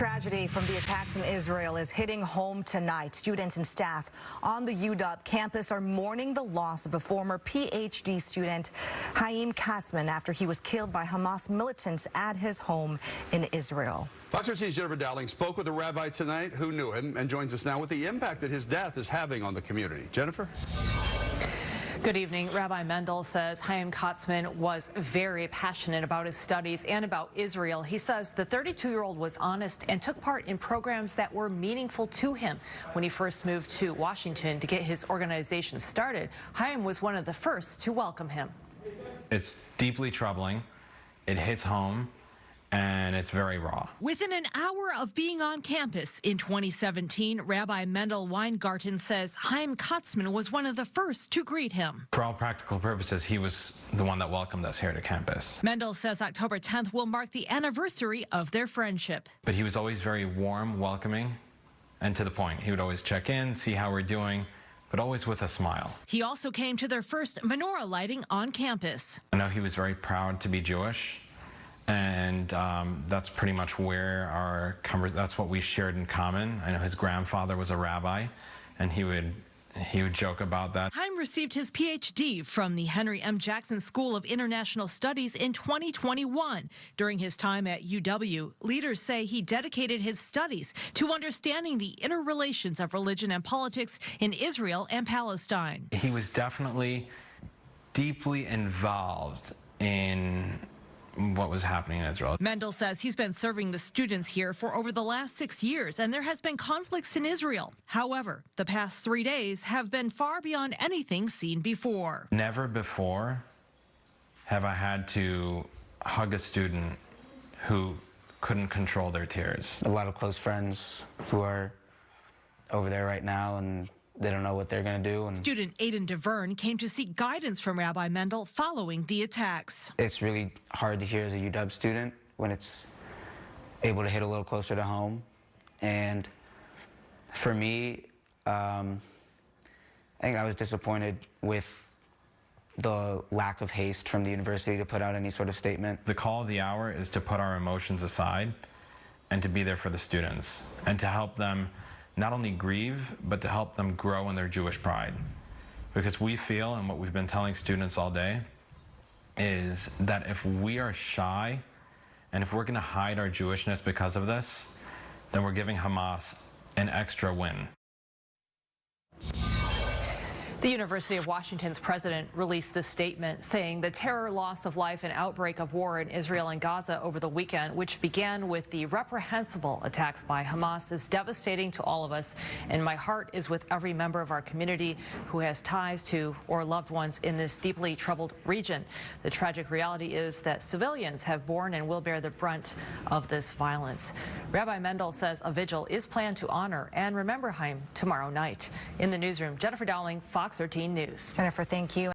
Tragedy from the attacks in Israel is hitting home tonight. Students and staff on the UW campus are mourning the loss of a former Ph.D. student, Haim Katzman, after he was killed by Hamas militants at his home in Israel. Fox 13's Jennifer Dowling spoke with a rabbi tonight who knew him and joins us now with the impact that his death is having on the community. Jennifer? Good evening. Rabbi Mendel says Haim Katzman was very passionate about his studies and about Israel. He says the 32-year-old was honest and took part in programs that were meaningful to him. When he first moved to Washington to get his organization started, Haim was one of the first to welcome him. It's deeply troubling. It hits home. And it's very raw. Within an hour of being on campus in 2017, Rabbi Mendel Weingarten says Haim Katzman was one of the first to greet him. For all practical purposes, he was the one that welcomed us here to campus. Mendel says October 10th will mark the anniversary of their friendship. But he was always very warm, welcoming, and to the point. He would always check in, see how we're doing, but always with a smile. He also came to their first menorah lighting on campus. I know he was very proud to be Jewish. And that's pretty much where that's what we shared in common. I know his grandfather was a rabbi, and he would joke about that. Haim received his Ph.D. from the Henry M. Jackson School of International Studies in 2021. During his time at UW, leaders say he dedicated his studies to understanding the interrelations of religion and politics in Israel and Palestine. He was definitely deeply involved in what was happening in Israel. Mendel says he's been serving the students here for over the last 6 years, and there has been conflicts in Israel. However, the past 3 days have been far beyond anything seen before. Never before have I had to hug a student who couldn't control their tears. A lot of close friends who are over there right now, and they don't know what they're going to do. Student Aiden DeVerne came to seek guidance from Rabbi Mendel following the attacks. It's really hard to hear as a UW student when it's able to hit a little closer to home. And for me, I think I was disappointed with the lack of haste from the university to put out any sort of statement. The call of the hour is to put our emotions aside and to be there for the students and to help them not only grieve, but to help them grow in their Jewish pride. Because we feel, and what we've been telling students all day, is that if we are shy, and if we're going to hide our Jewishness because of this, then we're giving Hamas an extra win. The University of Washington's president released this statement saying the terror, loss of life, and outbreak of war in Israel and Gaza over the weekend, which began with the reprehensible attacks by Hamas, is devastating to all of us, and my heart is with every member of our community who has ties to or loved ones in this deeply troubled region. The tragic reality is that civilians have borne and will bear the brunt of this violence. Rabbi Mendel says a vigil is planned to honor and remember Haim tomorrow night. In the newsroom, Jennifer Dowling, Fox 13 News. Jennifer, thank you.